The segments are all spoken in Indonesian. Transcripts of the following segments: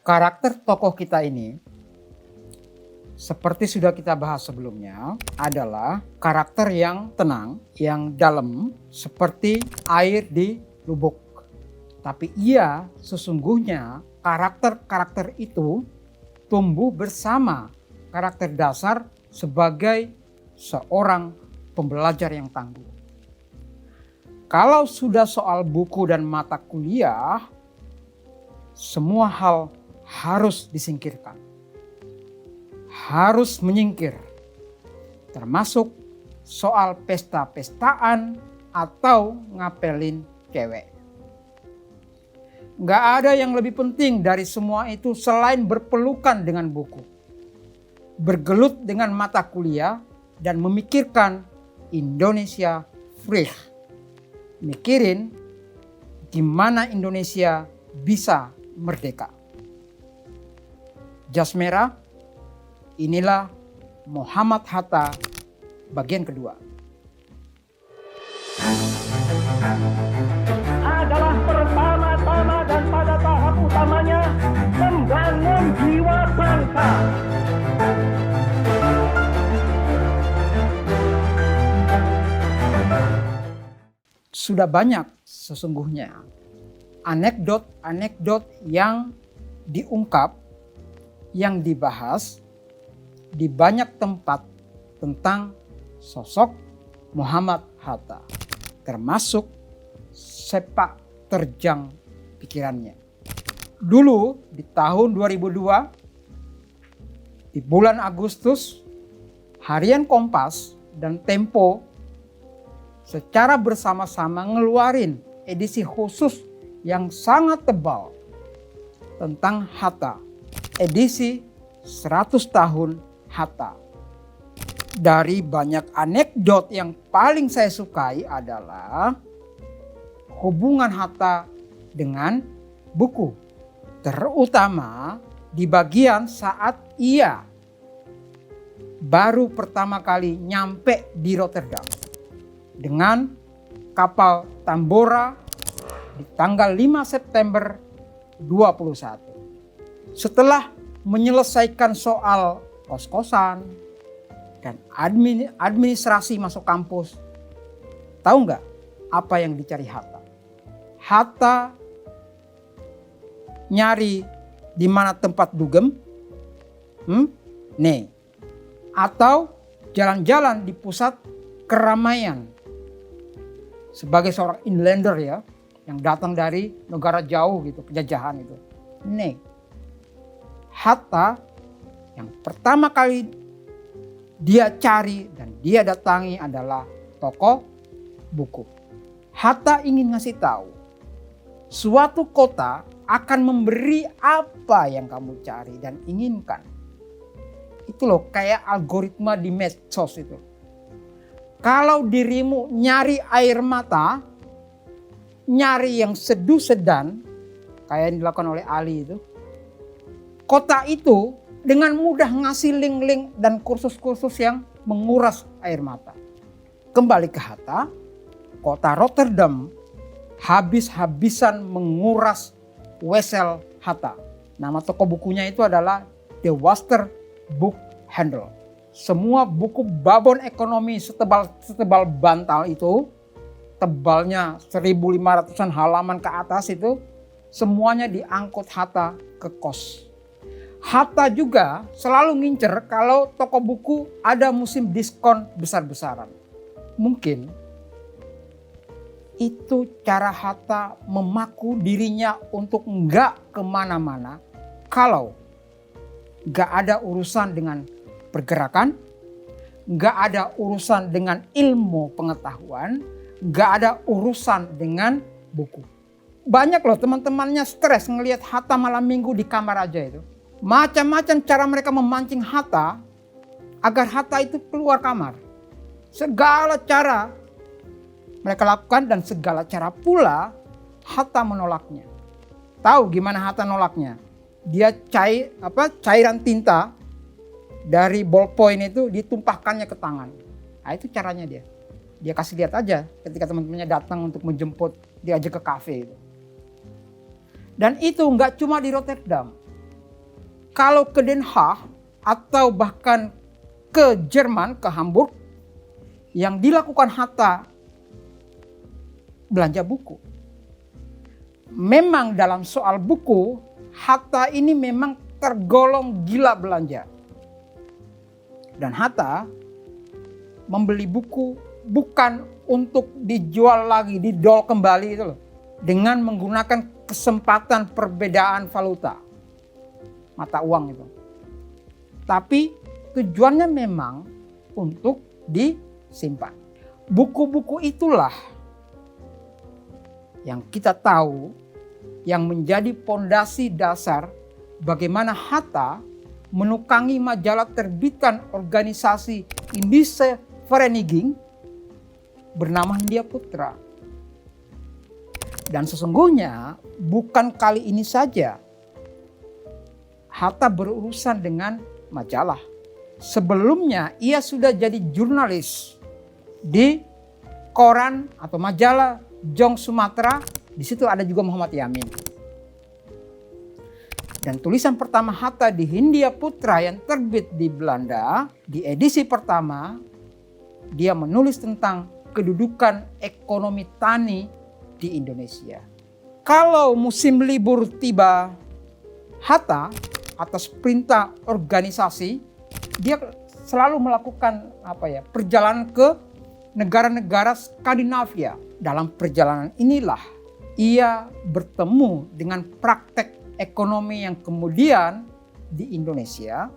Karakter tokoh kita ini, seperti sudah kita bahas sebelumnya, adalah karakter yang tenang, yang dalam, seperti air di lubuk. Tapi ia sesungguhnya karakter-karakter itu tumbuh bersama karakter dasar sebagai seorang pembelajar yang tangguh. Kalau sudah soal buku dan mata kuliah, semua hal harus disingkirkan. Harus menyingkir. Termasuk soal pesta-pestaan atau ngapelin cewek. Gak ada yang lebih penting dari semua itu selain berpelukan dengan buku. Bergelut dengan mata kuliah dan memikirkan Indonesia free. Mikirin gimana Indonesia bisa merdeka. Jas merah, inilah Muhammad Hatta bagian kedua. Adalah pertama-tama dan pada tahap utamanya membangun jiwa bangsa. Sudah banyak sesungguhnya anekdot-anekdot yang diungkap, yang dibahas di banyak tempat tentang sosok Muhammad Hatta, termasuk sepak terjang pikirannya. Dulu di tahun 2002, di bulan Agustus, Harian Kompas dan Tempo secara bersama-sama ngeluarin edisi khusus yang sangat tebal tentang Hatta. Edisi 100 tahun Hatta. Dari banyak anekdot yang paling saya sukai adalah hubungan Hatta dengan buku. Terutama di bagian saat ia baru pertama kali nyampe di Rotterdam dengan kapal Tambora di tanggal 5 September 21. Setelah menyelesaikan soal kos-kosan dan administrasi masuk kampus, tahu nggak apa yang dicari Hatta? Hatta nyari di mana tempat dugem, atau jalan-jalan di pusat keramaian. Sebagai seorang inlander ya, yang datang dari negara jauh gitu, penjajahan itu. Hatta yang pertama kali dia cari dan dia datangi adalah toko buku. Hatta ingin ngasih tahu, suatu kota akan memberi apa yang kamu cari dan inginkan. Itu loh kayak algoritma di medsos itu. Kalau dirimu nyari air mata, nyari yang seduh sedan, kayak yang dilakukan oleh Ali itu, kota itu dengan mudah ngasih link-link dan kursus-kursus yang menguras air mata. Kembali ke Hatta, kota Rotterdam habis-habisan menguras Wesel Hatta. Nama toko bukunya itu adalah The Waster Book Handle. Semua buku babon ekonomi setebal bantal itu, tebalnya 1.500-an halaman ke atas itu, semuanya diangkut Hatta ke kos. Hatta juga selalu ngincer kalau toko buku ada musim diskon besar-besaran. Mungkin itu cara Hatta memaku dirinya untuk enggak kemana-mana kalau enggak ada urusan dengan pergerakan, enggak ada urusan dengan ilmu pengetahuan, enggak ada urusan dengan buku. Banyak loh teman-temannya stres ngelihat Hatta malam minggu di kamar aja itu. Macam-macam cara mereka memancing Hatta agar Hatta itu keluar kamar. Segala cara mereka lakukan dan segala cara pula Hatta menolaknya. Tahu gimana Hatta nolaknya? Dia cairan tinta dari ballpoint itu ditumpahkannya ke tangan. Nah itu caranya dia. Dia kasih lihat aja ketika teman-temannya datang untuk menjemput, diajak ke kafe itu. Dan itu nggak cuma di Rotterdam. Kalau ke Den Haag atau bahkan ke Jerman, ke Hamburg, yang dilakukan Hatta belanja buku. Memang dalam soal buku, Hatta ini memang tergolong gila belanja. Dan Hatta membeli buku bukan untuk dijual lagi, didol kembali itu loh. Dengan menggunakan kesempatan perbedaan valuta, mata uang itu. Tapi tujuannya memang untuk disimpan. Buku-buku itulah yang kita tahu yang menjadi pondasi dasar bagaimana Hatta menukangi majalah terbitan organisasi Indische Vereniging bernama Hindia Putra. Dan sesungguhnya bukan kali ini saja Hatta berurusan dengan majalah. Sebelumnya ia sudah jadi jurnalis di koran atau majalah Jong Sumatera. Di situ ada juga Muhammad Yamin. Dan tulisan pertama Hatta di Hindia Putra yang terbit di Belanda, di edisi pertama, dia menulis tentang kedudukan ekonomi tani di Indonesia. Kalau musim libur tiba, Hatta atas perintah organisasi, dia selalu melakukan perjalanan ke negara-negara Skandinavia. Dalam perjalanan inilah ia bertemu dengan praktek ekonomi yang kemudian di Indonesia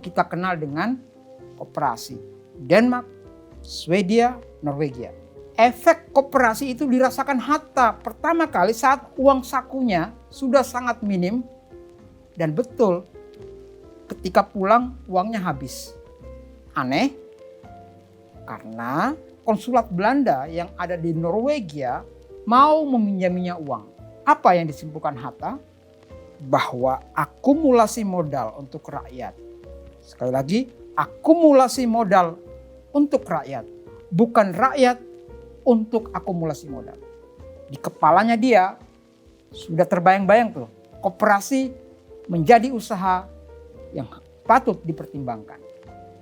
kita kenal dengan koperasi. Denmark, Swedia, Norwegia. Efek koperasi itu dirasakan Hatta pertama kali saat uang sakunya sudah sangat minim dan betul ketika pulang uangnya habis. Aneh karena konsulat Belanda yang ada di Norwegia mau meminjaminya uang. Apa yang disimpulkan Hatta? Bahwa akumulasi modal untuk rakyat. Sekali lagi, akumulasi modal untuk rakyat. Bukan rakyat untuk akumulasi modal. Di kepalanya dia sudah terbayang-bayang tuh. Koperasi menjadi usaha yang patut dipertimbangkan.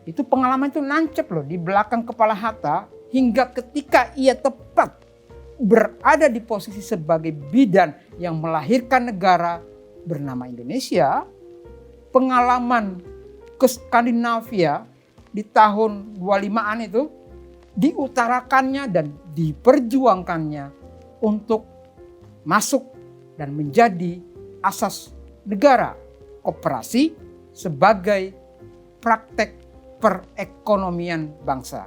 Itu pengalaman itu nancep loh di belakang kepala Hatta hingga ketika ia tepat berada di posisi sebagai bidan yang melahirkan negara bernama Indonesia. Pengalaman ke Skandinavia di tahun 25-an itu diutarakannya dan diperjuangkannya untuk masuk dan menjadi asas negara koperasi sebagai praktek perekonomian bangsa.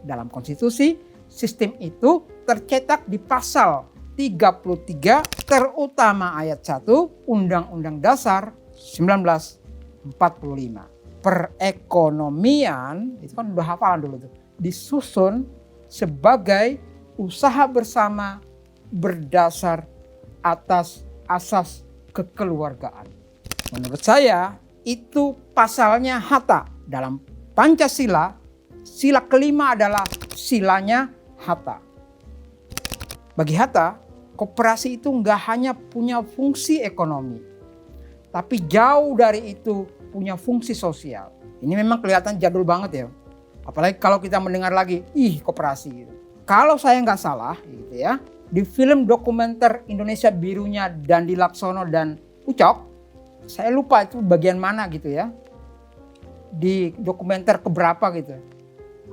Dalam konstitusi, sistem itu tercetak di pasal 33 terutama ayat 1 Undang-Undang Dasar 1945. Perekonomian, itu kan udah hafalan dulu tuh, disusun sebagai usaha bersama berdasar atas asas kekeluargaan. Menurut saya itu pasalnya Hatta dalam Pancasila. Sila kelima adalah silanya Hatta. Bagi Hatta, koperasi itu nggak hanya punya fungsi ekonomi, tapi jauh dari itu punya fungsi sosial. Ini memang kelihatan jadul banget ya. Apalagi kalau kita mendengar lagi, koperasi gitu. Kalau saya nggak salah gitu ya, di film dokumenter Indonesia Birunya Dandi Laksono dan Ucok, saya lupa itu bagian mana gitu ya. Di dokumenter keberapa gitu.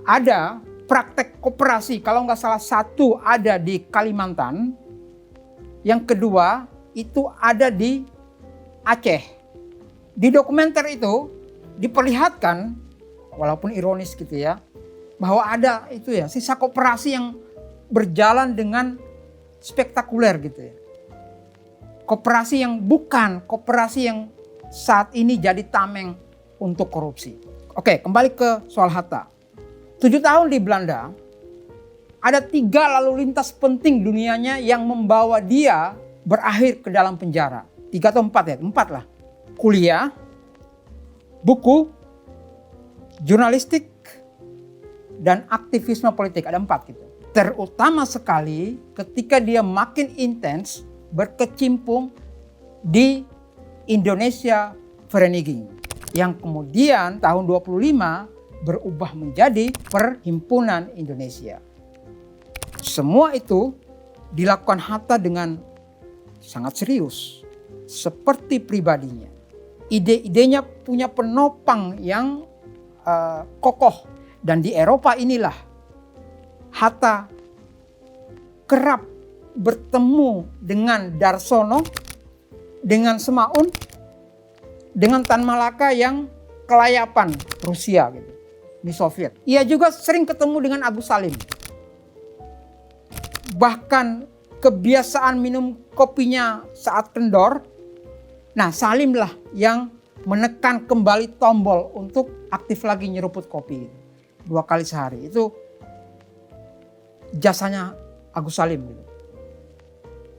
Ada praktek koperasi, kalau nggak salah satu ada di Kalimantan, yang kedua itu ada di Aceh. Di dokumenter itu diperlihatkan, walaupun ironis gitu ya, bahwa ada itu ya sisa koperasi yang berjalan dengan spektakuler gitu ya. Koperasi yang bukan koperasi yang saat ini jadi tameng untuk korupsi. Oke, kembali ke soal Hatta. 7 tahun di Belanda, ada 3 lalu lintas penting dunianya yang membawa dia berakhir ke dalam penjara. 3 atau 4 ya? 4 lah. Kuliah, buku, jurnalistik, dan aktivisme politik. Ada 4 gitu. Terutama sekali ketika dia makin intens berkecimpung di Indonesia Vereniging yang kemudian tahun 25 berubah menjadi Perhimpunan Indonesia. Semua itu dilakukan Hatta dengan sangat serius, seperti pribadinya. Ide-idenya punya penopang yang kokoh, dan di Eropa inilah Hatta kerap bertemu dengan Darsono, dengan Semaun, dengan Tan Malaka yang kelayapan Rusia gitu, di Soviet. Ia juga sering ketemu dengan Agus Salim. Bahkan kebiasaan minum kopinya saat kendor, nah Salim lah yang menekan kembali tombol untuk aktif lagi nyeruput kopi 2 kali sehari. Itu jasanya Agus Salim gitu.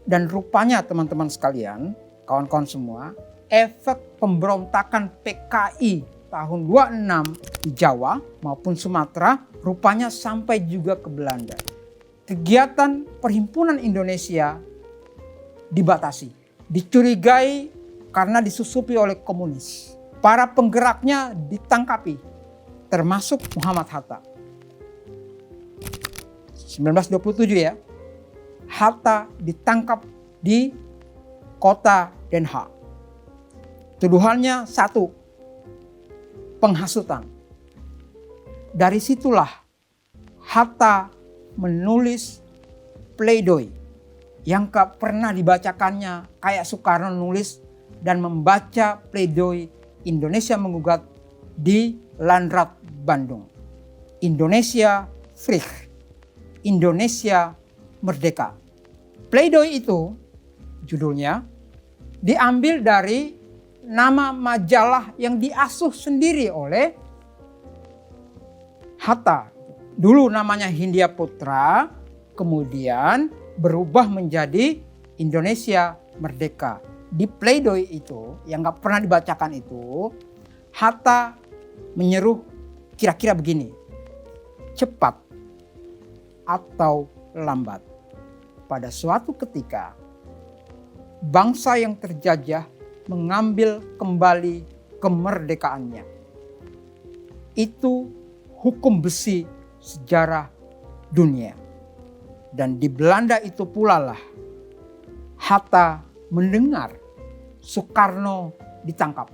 Dan rupanya teman-teman sekalian, kawan-kawan semua, efek pemberontakan PKI tahun 26 di Jawa maupun Sumatera rupanya sampai juga ke Belanda. Kegiatan Perhimpunan Indonesia dibatasi, dicurigai karena disusupi oleh komunis. Para penggeraknya ditangkapi, termasuk Muhammad Hatta. 1927 ya, Hatta ditangkap di kota Den Haag. Tuduhannya 1, penghasutan. Dari situlah Hatta menulis pledoi yang gak pernah dibacakannya, kayak Soekarno nulis dan membaca pledoi Indonesia menggugat di Landrat Bandung. Indonesia Vrij, Indonesia Merdeka. Pledoi itu judulnya diambil dari nama majalah yang diasuh sendiri oleh Hatta. Dulu namanya Hindia Putra, kemudian berubah menjadi Indonesia Merdeka. Di pledoi itu yang gak pernah dibacakan itu, Hatta menyeru kira-kira begini, cepat atau lambat, pada suatu ketika bangsa yang terjajah mengambil kembali kemerdekaannya. Itu hukum besi sejarah dunia. Dan di Belanda itu pula lah Hatta mendengar Soekarno ditangkap.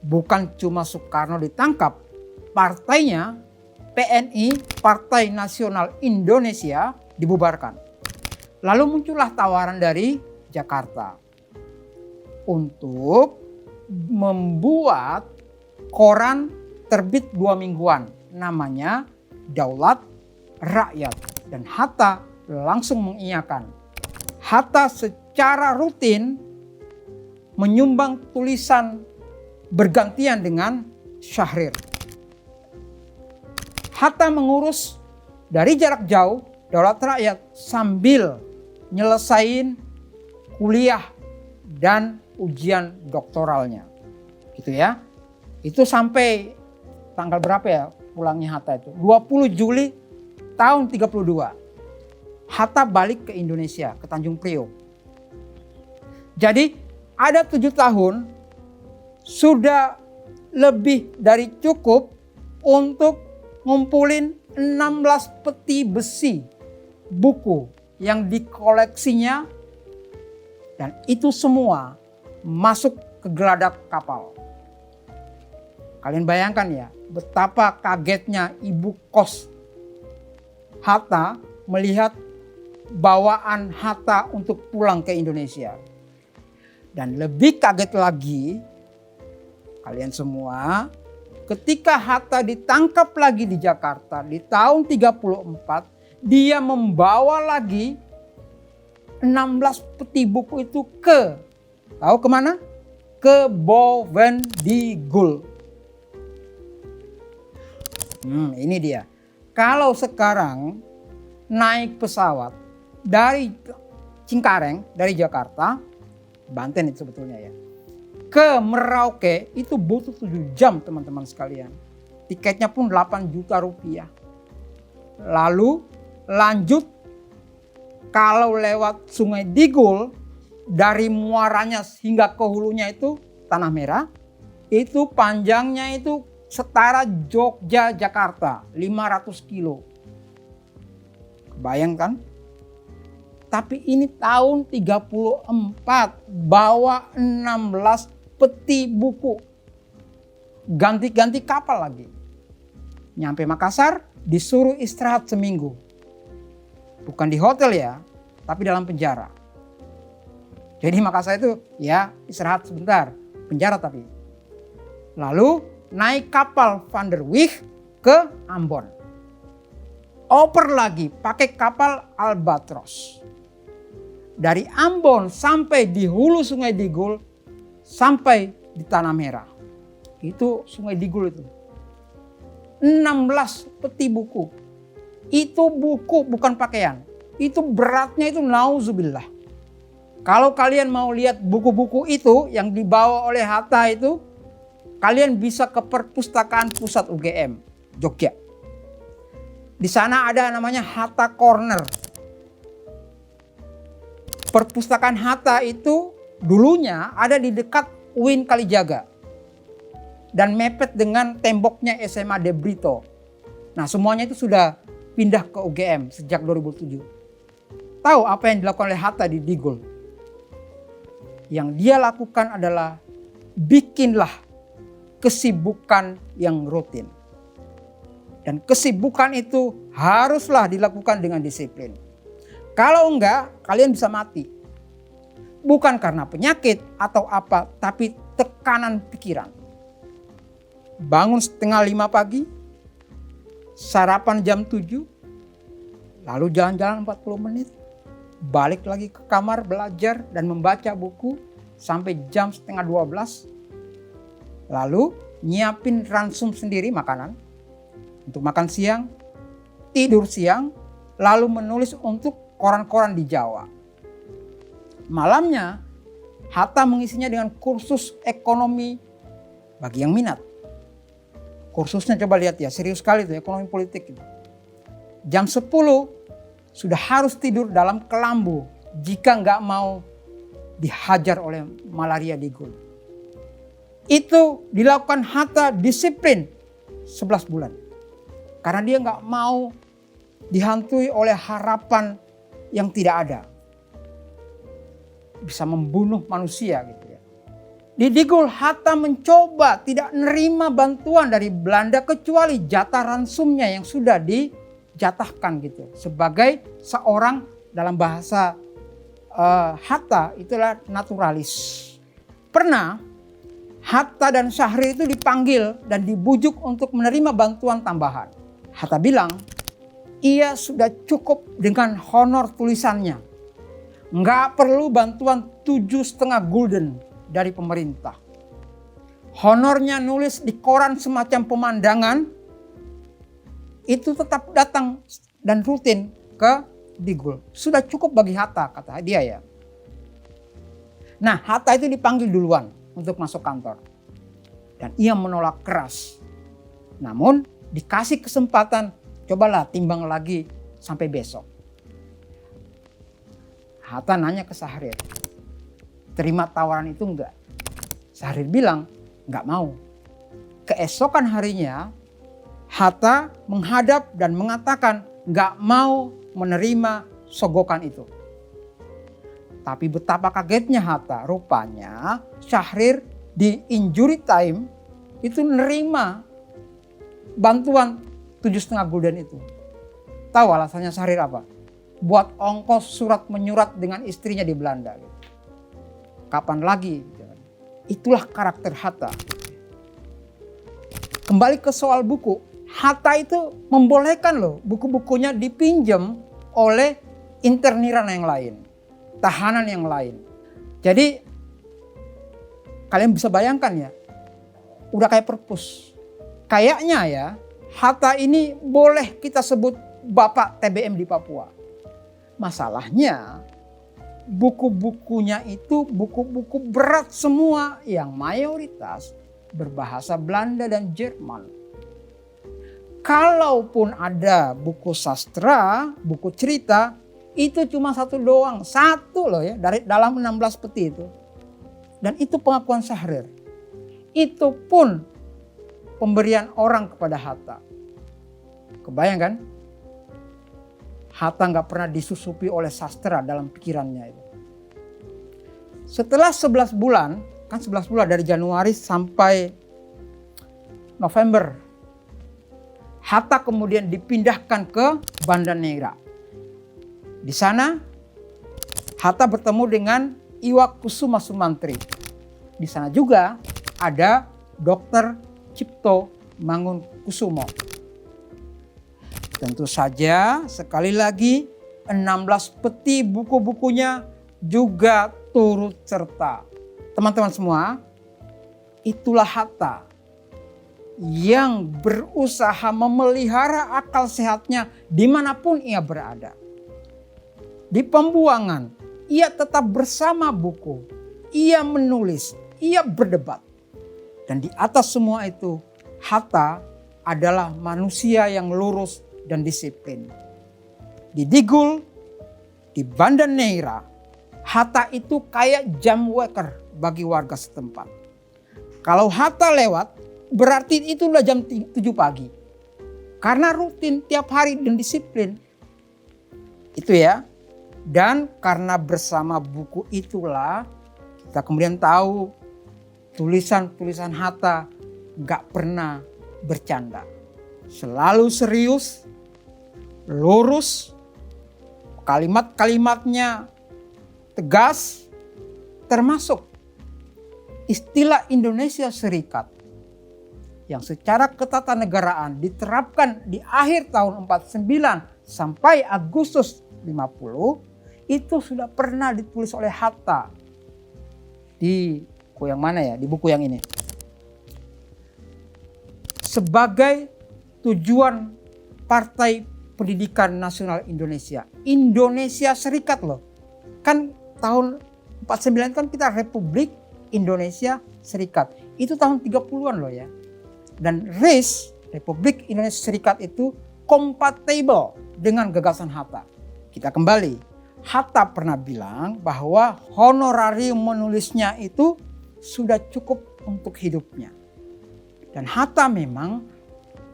Bukan cuma Soekarno ditangkap, partainya PNI, Partai Nasional Indonesia, dibubarkan. Lalu muncullah tawaran dari Jakarta untuk membuat koran terbit 2 mingguan, namanya Daulat Rakyat, dan Hatta langsung mengiyakan. Hatta secara rutin menyumbang tulisan bergantian dengan Syahrir. Hatta mengurus dari jarak jauh Daulat Rakyat sambil nyelesain kuliah dan ujian doktoralnya. Gitu ya. Itu sampai tanggal berapa ya pulangnya Hatta itu? 20 Juli tahun 32. Hatta balik ke Indonesia, ke Tanjung Priok. Jadi ada 7 tahun sudah lebih dari cukup untuk ngumpulin 16 peti besi buku yang dikoleksinya, dan itu semua masuk ke geladak kapal. Kalian bayangkan ya betapa kagetnya ibu kos Hatta melihat bawaan Hatta untuk pulang ke Indonesia. Dan lebih kaget lagi kalian semua, ketika Hatta ditangkap lagi di Jakarta di tahun 34, dia membawa lagi 16 peti buku itu tahu kemana? Ke Bovendigul. Ini dia. Kalau sekarang naik pesawat dari Cengkareng, dari Jakarta, Banten itu sebetulnya ya, ke Merauke itu butuh 7 jam teman-teman sekalian. Tiketnya pun 8 juta rupiah. Lalu lanjut kalau lewat Sungai Digul, dari muaranya hingga ke hulunya itu Tanah Merah itu panjangnya itu setara Jogja Jakarta 500 kilo. Bayangkan? Tapi ini tahun 34 bawa 16 peti buku. Ganti-ganti kapal lagi. Nyampe Makassar disuruh istirahat seminggu. Bukan di hotel ya, tapi dalam penjara. Jadi Makassar itu ya istirahat sebentar, penjara tapi. Lalu naik kapal Van der Wijk ke Ambon. Oper lagi pakai kapal Albatros. Dari Ambon sampai di hulu Sungai Digul sampai di Tanah Merah. Itu Sungai Digul itu. 16 peti buku. Itu buku bukan pakaian. Itu beratnya itu nauzubillah. Kalau kalian mau lihat buku-buku itu yang dibawa oleh Hatta itu, kalian bisa ke Perpustakaan Pusat UGM Jogja. Di sana ada namanya Hatta Corner. Perpustakaan Hatta itu dulunya ada di dekat UIN Kalijaga dan mepet dengan temboknya SMA De Brito. Nah, semuanya itu sudah pindah ke UGM sejak 2007. Tahu apa yang dilakukan oleh Hatta di Digul? Yang dia lakukan adalah bikinlah kesibukan yang rutin. Dan kesibukan itu haruslah dilakukan dengan disiplin. Kalau enggak, kalian bisa mati. Bukan karena penyakit atau apa, tapi tekanan pikiran. Bangun 4:30 pagi, sarapan jam 7, lalu jalan-jalan 40 menit, balik lagi ke kamar belajar dan membaca buku sampai jam 11:30. Lalu nyiapin ransum sendiri makanan untuk makan siang, tidur siang, lalu menulis untuk koran-koran di Jawa. Malamnya Hatta mengisinya dengan kursus ekonomi bagi yang minat. Kursusnya coba lihat ya, serius sekali itu ekonomi politik. Jam 10 sudah harus tidur dalam kelambu jika nggak mau dihajar oleh malaria di Gul. Itu dilakukan Hatta disiplin 11 bulan. Karena dia nggak mau dihantui oleh harapan yang tidak ada. Bisa membunuh manusia gitu ya. Di Digul Hatta mencoba tidak menerima bantuan dari Belanda kecuali jatah ransumnya yang sudah dijatahkan gitu. Sebagai seorang dalam bahasa Hatta itulah naturalis. Pernah Hatta dan Syahrir itu dipanggil dan dibujuk untuk menerima bantuan tambahan. Hatta bilang ia sudah cukup dengan honor tulisannya. Nggak perlu bantuan 7,5 gulden dari pemerintah. Honornya nulis di koran semacam pemandangan itu tetap datang dan rutin ke Digul. Sudah cukup bagi Hatta, kata dia ya. Nah, Hatta itu dipanggil duluan untuk masuk kantor. Dan ia menolak keras. Namun dikasih kesempatan, cobalah timbang lagi sampai besok. Hatta nanya ke Syahrir, terima tawaran itu enggak? Syahrir bilang enggak mau. Keesokan harinya Hatta menghadap dan mengatakan enggak mau menerima sogokan itu. Tapi betapa kagetnya Hatta, rupanya Syahrir di injury time itu nerima bantuan 7,5 gulden itu. Tahu alasannya Syahrir apa? Buat ongkos surat menyurat dengan istrinya di Belanda. Kapan lagi? Itulah karakter Hatta. Kembali ke soal buku. Hatta itu membolehkan loh buku-bukunya dipinjam oleh interniran yang lain. Tahanan yang lain. Jadi kalian bisa bayangkan ya. Udah kayak perpus. Kayaknya ya Hatta ini boleh kita sebut Bapak TBM di Papua. Masalahnya buku-bukunya itu buku-buku berat semua yang mayoritas berbahasa Belanda dan Jerman. Kalaupun ada buku sastra, buku cerita, itu cuma satu doang. Satu loh ya dari dalam 16 peti itu. Dan itu pengakuan Syahrir. Itu pun pemberian orang kepada Hatta. Kebayang kan? Hatta gak pernah disusupi oleh sastra dalam pikirannya itu. Setelah 11 bulan, kan 11 bulan dari Januari sampai November, Hatta kemudian dipindahkan ke Banda Neira. Di sana Hatta bertemu dengan Iwakusuma Sumantri. Di sana juga ada Dr. Cipto Mangunkusumo. Tentu saja sekali lagi 16 peti buku-bukunya juga turut serta. Teman-teman semua, itulah Hatta yang berusaha memelihara akal sehatnya dimanapun ia berada. Di pembuangan, ia tetap bersama buku. Ia menulis, ia berdebat. Dan di atas semua itu, Hatta adalah manusia yang lurus dan disiplin. Di Digul, di Banda Neira, Hatta itu kayak jam waker bagi warga setempat. Kalau Hatta lewat, berarti itu udah jam 7 pagi. Karena rutin tiap hari dan disiplin. Itu ya. Dan karena bersama buku itulah kita kemudian tahu tulisan-tulisan Hatta gak pernah bercanda. Selalu serius, lurus, kalimat-kalimatnya tegas, termasuk istilah Indonesia Serikat yang secara ketatanegaraan diterapkan di akhir tahun 49 sampai Agustus 50 itu sudah pernah ditulis oleh Hatta di buku yang mana ya? Di buku yang ini. Sebagai tujuan Partai Pendidikan Nasional Indonesia. Indonesia Serikat loh. Kan tahun 49 kan kita Republik Indonesia Serikat. Itu tahun 30-an loh ya. Dan RIS, Republik Indonesia Serikat itu kompatibel dengan gagasan Hatta. Kita kembali. Hatta pernah bilang bahwa honorarium menulisnya itu sudah cukup untuk hidupnya. Dan Hatta memang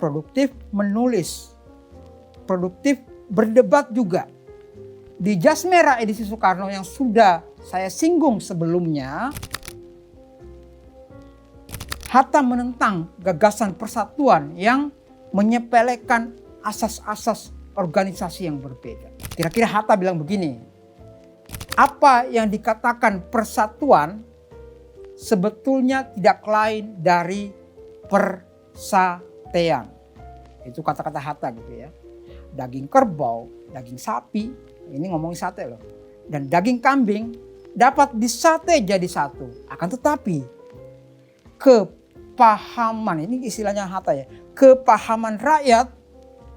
produktif menulis. Produktif berdebat juga. Di Jas Merah edisi Soekarno yang sudah saya singgung sebelumnya, Hatta menentang gagasan persatuan yang menyepelekan asas-asas organisasi yang berbeda. Kira-kira Hatta bilang begini, apa yang dikatakan persatuan sebetulnya tidak lain dari persatean. Itu kata-kata Hatta gitu ya. Daging kerbau, daging sapi, ini ngomongin sate loh. Dan daging kambing dapat disate jadi satu. Akan tetapi kepahaman, ini istilahnya Hatta ya, kepahaman rakyat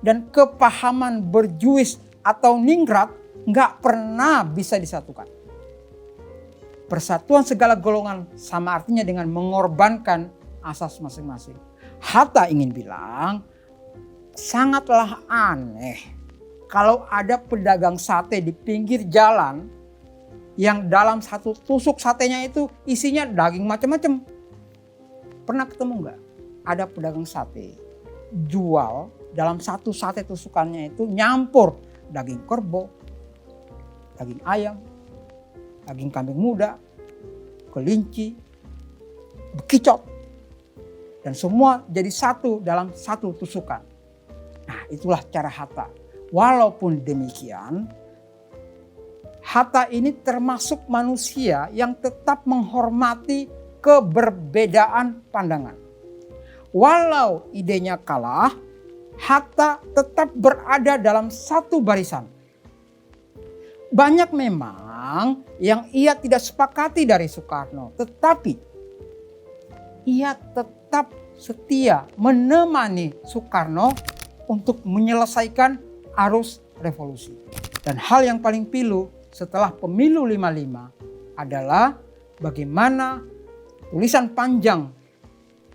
dan kepahaman berjuis atau ningrat nggak pernah bisa disatukan. Persatuan segala golongan sama artinya dengan mengorbankan asas masing-masing. Hatta ingin bilang sangatlah aneh kalau ada pedagang sate di pinggir jalan yang dalam satu tusuk satenya itu isinya daging macam-macam. Pernah ketemu nggak? Ada pedagang sate jual dalam satu sate tusukannya itu nyampur daging kerbau, daging ayam, daging kambing muda, kelinci, bekicot. Dan semua jadi satu dalam satu tusukan. Nah, itulah cara Hatta. Walaupun demikian, Hatta ini termasuk manusia yang tetap menghormati keberbedaan pandangan. Walau idenya kalah, Hatta tetap berada dalam satu barisan. Banyak memang yang ia tidak sepakati dari Soekarno, tetapi ia tetap setia menemani Soekarno untuk menyelesaikan arus revolusi. Dan hal yang paling pilu setelah pemilu 55 adalah bagaimana tulisan panjang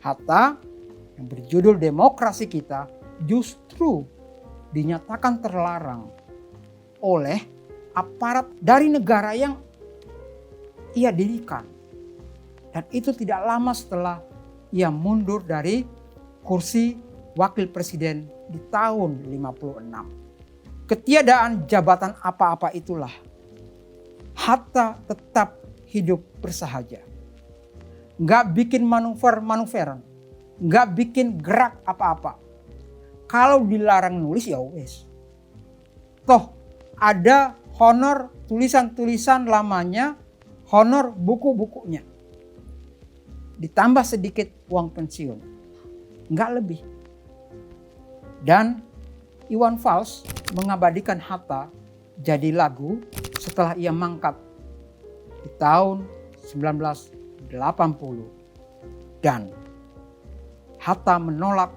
Hatta yang berjudul Demokrasi Kita justru dinyatakan terlarang oleh aparat dari negara yang ia dirikan. Dan itu tidak lama setelah ia mundur dari kursi wakil presiden di tahun 56. Ketiadaan jabatan apa-apa itulah, Hatta tetap hidup bersahaja. Nggak bikin manuver-manuveran, nggak bikin gerak apa-apa. Kalau dilarang nulis ya wes. Toh ada honor tulisan-tulisan lamanya, honor buku-bukunya. Ditambah sedikit uang pensiun, nggak lebih. Dan Iwan Fals mengabadikan Hatta jadi lagu setelah ia mangkat di tahun 1980. Dan Hatta menolak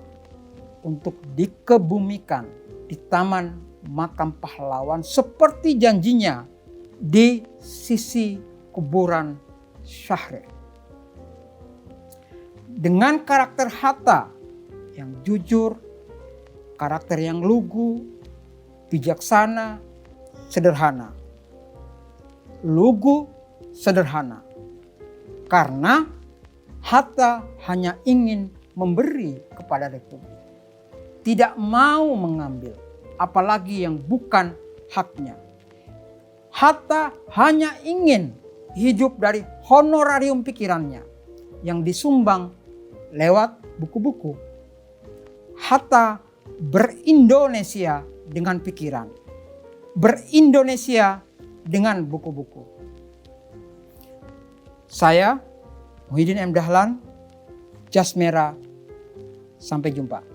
untuk dikebumikan di Taman Makam Pahlawan seperti janjinya di sisi kuburan Syahrir. Dengan karakter Hatta yang jujur, karakter yang lugu, bijaksana, sederhana. Lugu, sederhana. Karena Hatta hanya ingin memberi kepada Republik. Tidak mau mengambil, apalagi yang bukan haknya. Hatta hanya ingin hidup dari honorarium pikirannya yang disumbang lewat buku-buku. Hatta berindonesia dengan pikiran, berindonesia dengan buku-buku. Saya Muhyiddin M. Dahlan, Jas Merah, sampai jumpa.